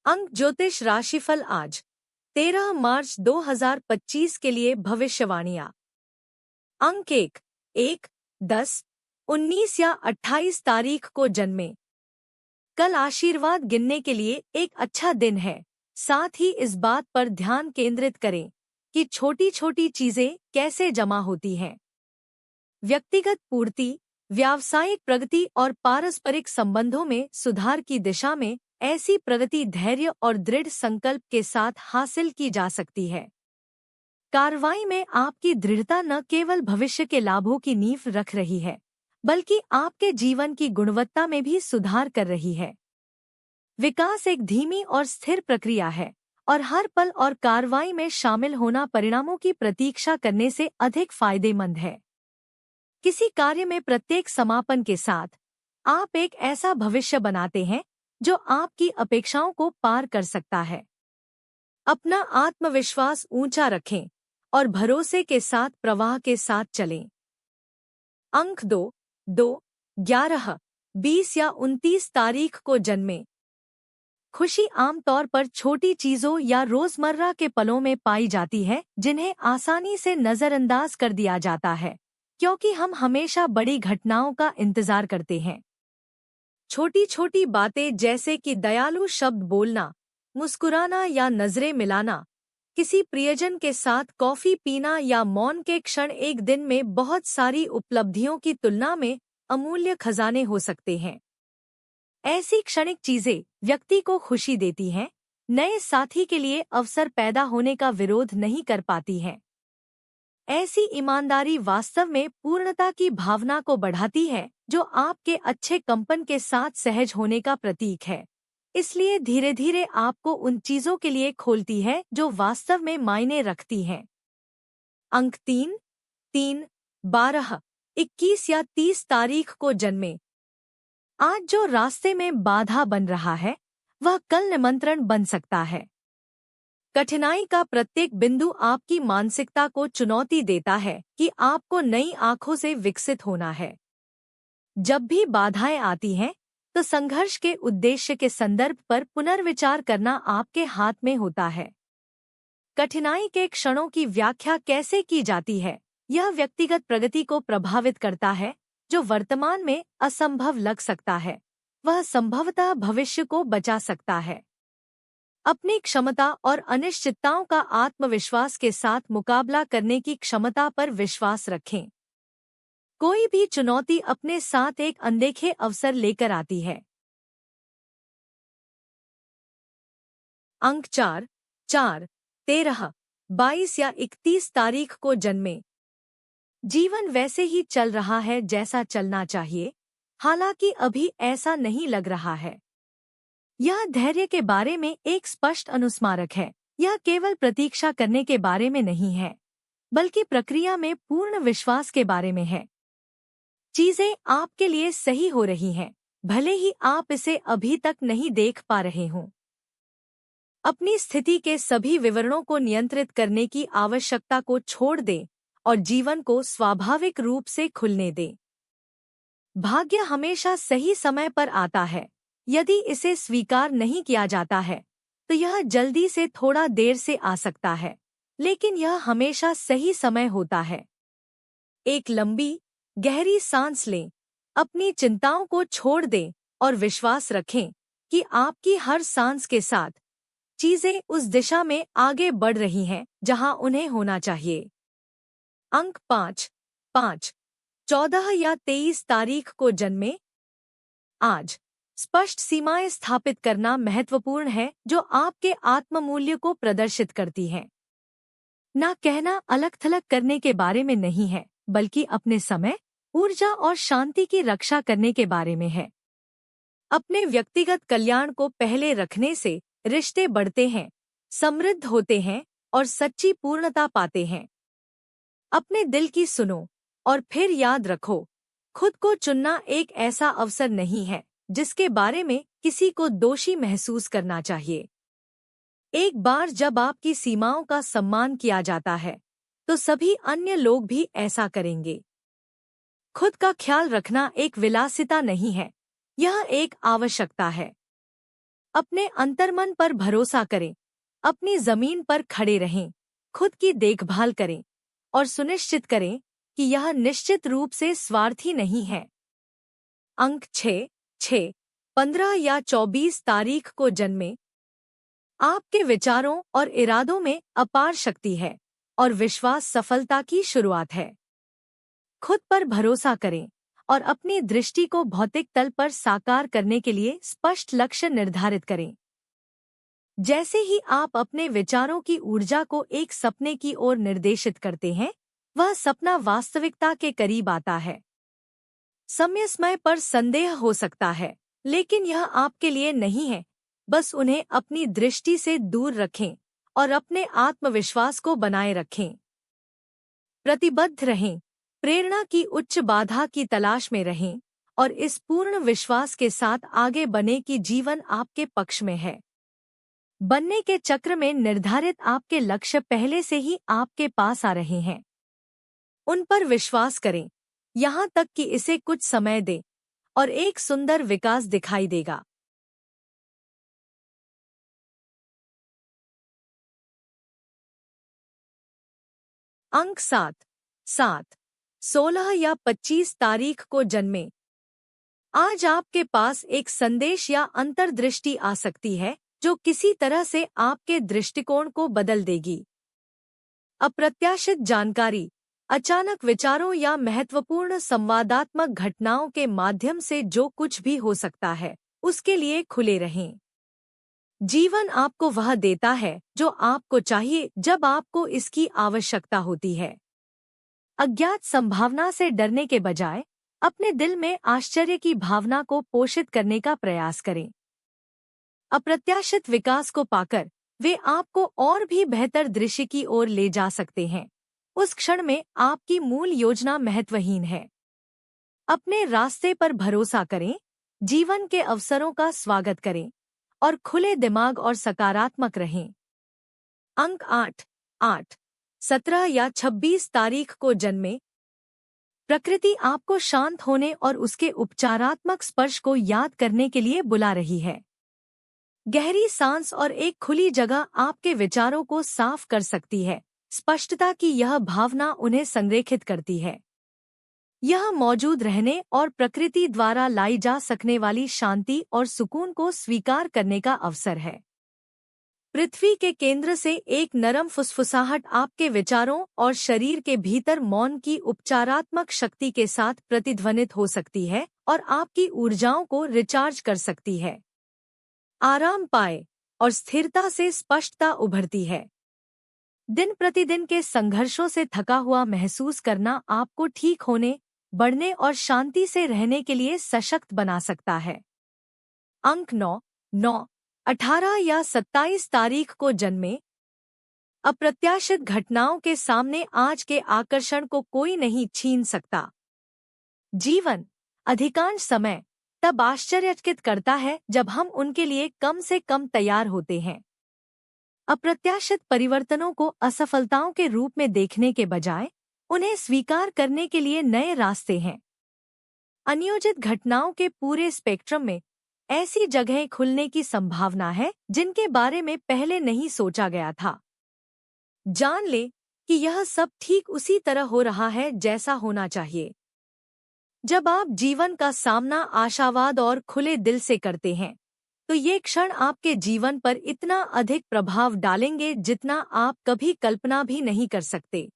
अंक ज्योतिष राशिफल आज 13 मार्च 2025 के लिए भविष्यवाणियां। अंक 1, 10, 19 या 28 तारीख को जन्मे। कल आशीर्वाद गिनने के लिए एक अच्छा दिन है। साथ ही इस बात पर ध्यान केंद्रित करें कि छोटी छोटी चीजें कैसे जमा होती हैं। व्यक्तिगत पूर्ति, व्यावसायिक प्रगति और पारस्परिक संबंधों में सुधार की दिशा में ऐसी प्रगति धैर्य और दृढ़ संकल्प के साथ हासिल की जा सकती है। कार्रवाई में आपकी दृढ़ता न केवल भविष्य के लाभों की नींव रख रही है, बल्कि आपके जीवन की गुणवत्ता में भी सुधार कर रही है। विकास एक धीमी और स्थिर प्रक्रिया है, और हर पल और कार्रवाई में शामिल होना परिणामों की प्रतीक्षा करने से अधिक फायदेमंद है। किसी कार्य में प्रत्येक समापन के साथ आप एक ऐसा भविष्य बनाते हैं जो आपकी अपेक्षाओं को पार कर सकता है। अपना आत्मविश्वास ऊंचा रखें और भरोसे के साथ प्रवाह के साथ चलें। अंक 2, 11, 20 या 29 तारीख को जन्मे। खुशी आमतौर पर छोटी चीजों या रोजमर्रा के पलों में पाई जाती है, जिन्हें आसानी से नजरअंदाज कर दिया जाता है, क्योंकि हम हमेशा बड़ी घटनाओं का इंतजार करते हैं। छोटी छोटी बातें जैसे कि दयालु शब्द बोलना, मुस्कुराना या नजरें मिलाना, किसी प्रियजन के साथ कॉफी पीना या मौन के क्षण एक दिन में बहुत सारी उपलब्धियों की तुलना में अमूल्य खजाने हो सकते हैं। ऐसी क्षणिक चीजें व्यक्ति को खुशी देती हैं, नए साथी के लिए अवसर पैदा होने का विरोध नहीं कर पाती हैं। ऐसी ईमानदारी वास्तव में पूर्णता की भावना को बढ़ाती है, जो आपके अच्छे कंपन के साथ सहज होने का प्रतीक है। इसलिए धीरे धीरे आपको उन चीजों के लिए खोलती है जो वास्तव में मायने रखती हैं। अंक 3, 12, 21 या 30 तारीख को जन्मे। आज जो रास्ते में बाधा बन रहा है, वह कल निमंत्रण बन सकता है। कठिनाई का प्रत्येक बिंदु आपकी मानसिकता को चुनौती देता है कि आपको नई आंखों से विकसित होना है। जब भी बाधाएं आती हैं, तो संघर्ष के उद्देश्य के संदर्भ पर पुनर्विचार करना आपके हाथ में होता है। कठिनाई के क्षणों की व्याख्या कैसे की जाती है, यह व्यक्तिगत प्रगति को प्रभावित करता है। जो वर्तमान में असंभव लग सकता है, वह संभवतः भविष्य को बचा सकता है। अपनी क्षमता और अनिश्चितताओं का आत्मविश्वास के साथ मुकाबला करने की क्षमता पर विश्वास रखें। कोई भी चुनौती अपने साथ एक अनदेखे अवसर लेकर आती है। अंक 4, 13, 22 या 31 तारीख को जन्मे। जीवन वैसे ही चल रहा है जैसा चलना चाहिए, हालांकि अभी ऐसा नहीं लग रहा है। यह धैर्य के बारे में एक स्पष्ट अनुस्मारक है। यह केवल प्रतीक्षा करने के बारे में नहीं है, बल्कि प्रक्रिया में पूर्ण विश्वास के बारे में है। चीजें आपके लिए सही हो रही हैं, भले ही आप इसे अभी तक नहीं देख पा रहे हों। अपनी स्थिति के सभी विवरणों को नियंत्रित करने की आवश्यकता को छोड़ दें और जीवन को स्वाभाविक रूप से खुलने दें। भाग्य हमेशा सही समय पर आता है। यदि इसे स्वीकार नहीं किया जाता है, तो यह जल्दी से थोड़ा देर से आ सकता है, लेकिन यह हमेशा सही समय होता है। एक लंबी, गहरी सांस लें, अपनी चिंताओं को छोड़ दें और विश्वास रखें कि आपकी हर सांस के साथ चीजें उस दिशा में आगे बढ़ रही हैं जहां उन्हें होना चाहिए। अंक 5, 14 या 23 तारीख को जन्मे। आज स्पष्ट सीमाएं स्थापित करना महत्वपूर्ण है, जो आपके आत्ममूल्य को प्रदर्शित करती हैं। ना कहना अलग थलग करने के बारे में नहीं है, बल्कि अपने समय, ऊर्जा और शांति की रक्षा करने के बारे में है। अपने व्यक्तिगत कल्याण को पहले रखने से रिश्ते बढ़ते हैं, समृद्ध होते हैं और सच्ची पूर्णता पाते हैं। अपने दिल की सुनो और फिर याद रखो, खुद को चुनना एक ऐसा अवसर नहीं है जिसके बारे में किसी को दोषी महसूस करना चाहिए। एक बार जब आपकी सीमाओं का सम्मान किया जाता है, तो सभी अन्य लोग भी ऐसा करेंगे। खुद का ख्याल रखना एक विलासिता नहीं है, यह एक आवश्यकता है। अपने अंतर्मन पर भरोसा करें, अपनी जमीन पर खड़े रहें, खुद की देखभाल करें और सुनिश्चित करें कि यह निश्चित रूप से स्वार्थी नहीं है। अंक 6, 6, 15 या 24 तारीख को जन्मे। आपके विचारों और इरादों में अपार शक्ति है और विश्वास सफलता की शुरुआत है। खुद पर भरोसा करें और अपनी दृष्टि को भौतिक तल पर साकार करने के लिए स्पष्ट लक्ष्य निर्धारित करें। जैसे ही आप अपने विचारों की ऊर्जा को एक सपने की ओर निर्देशित करते हैं, वह सपना वास्तविकता के करीब आता है। समय समय पर संदेह हो सकता है, लेकिन यह आपके लिए नहीं है। बस उन्हें अपनी दृष्टि से दूर रखें और अपने आत्मविश्वास को बनाए रखें। प्रतिबद्ध रहें, प्रेरणा की उच्च बाधा की तलाश में रहें और इस पूर्ण विश्वास के साथ आगे बढ़ें कि जीवन आपके पक्ष में है। बनने के चक्र में निर्धारित आपके लक्ष्य पहले से ही आपके पास आ रहे हैं। उन पर विश्वास करें, यहाँ तक कि इसे कुछ समय दें और एक सुंदर विकास दिखाई देगा। अंक 7, 7, 16 या 25 तारीख को जन्मे। आज आपके पास एक संदेश या अंतर्दृष्टि आ सकती है जो किसी तरह से आपके दृष्टिकोण को बदल देगी। अप्रत्याशित जानकारी, अचानक विचारों या महत्वपूर्ण संवादात्मक घटनाओं के माध्यम से जो कुछ भी हो सकता है, उसके लिए खुले रहें। जीवन आपको वह देता है जो आपको चाहिए जब आपको इसकी आवश्यकता होती है। अज्ञात संभावना से डरने के बजाय अपने दिल में आश्चर्य की भावना को पोषित करने का प्रयास करें। अप्रत्याशित विकास को पाकर वे आपको और भी बेहतर दृश्य की ओर ले जा सकते हैं। उस क्षण में आपकी मूल योजना महत्वहीन है। अपने रास्ते पर भरोसा करें, जीवन के अवसरों का स्वागत करें और खुले दिमाग और सकारात्मक रहें। अंक 8, 8, 17 या 26 तारीख को जन्मे। प्रकृति आपको शांत होने और उसके उपचारात्मक स्पर्श को याद करने के लिए बुला रही है। गहरी सांस और एक खुली जगह आपके विचारों को साफ कर सकती है। स्पष्टता की यह भावना उन्हें संरेखित करती है। यह मौजूद रहने और प्रकृति द्वारा लाई जा सकने वाली शांति और सुकून को स्वीकार करने का अवसर है। पृथ्वी के केंद्र से एक नरम फुसफुसाहट आपके विचारों और शरीर के भीतर मौन की उपचारात्मक शक्ति के साथ प्रतिध्वनित हो सकती है और आपकी ऊर्जाओं को रिचार्ज कर सकती है। आराम पाए और स्थिरता से स्पष्टता उभरती है। दिन प्रतिदिन के संघर्षों से थका हुआ महसूस करना आपको ठीक होने, बढ़ने और शांति से रहने के लिए सशक्त बना सकता है। अंक 9, 9, 18 या 27 तारीख को जन्मे। अप्रत्याशित घटनाओं के सामने आज के आकर्षण को कोई नहीं छीन सकता। जीवन अधिकांश समय तब आश्चर्यचकित करता है जब हम उनके लिए कम से कम तैयार होते हैं। अप्रत्याशित परिवर्तनों को असफलताओं के रूप में देखने के बजाय उन्हें स्वीकार करने के लिए नए रास्ते हैं। अनियोजित घटनाओं के पूरे स्पेक्ट्रम में ऐसी जगहें खुलने की संभावना है जिनके बारे में पहले नहीं सोचा गया था। जान ले कि यह सब ठीक उसी तरह हो रहा है जैसा होना चाहिए। जब आप जीवन का सामना आशावाद और खुले दिल से करते हैं, तो ये क्षण आपके जीवन पर इतना अधिक प्रभाव डालेंगे जितना आप कभी कल्पना भी नहीं कर सकते।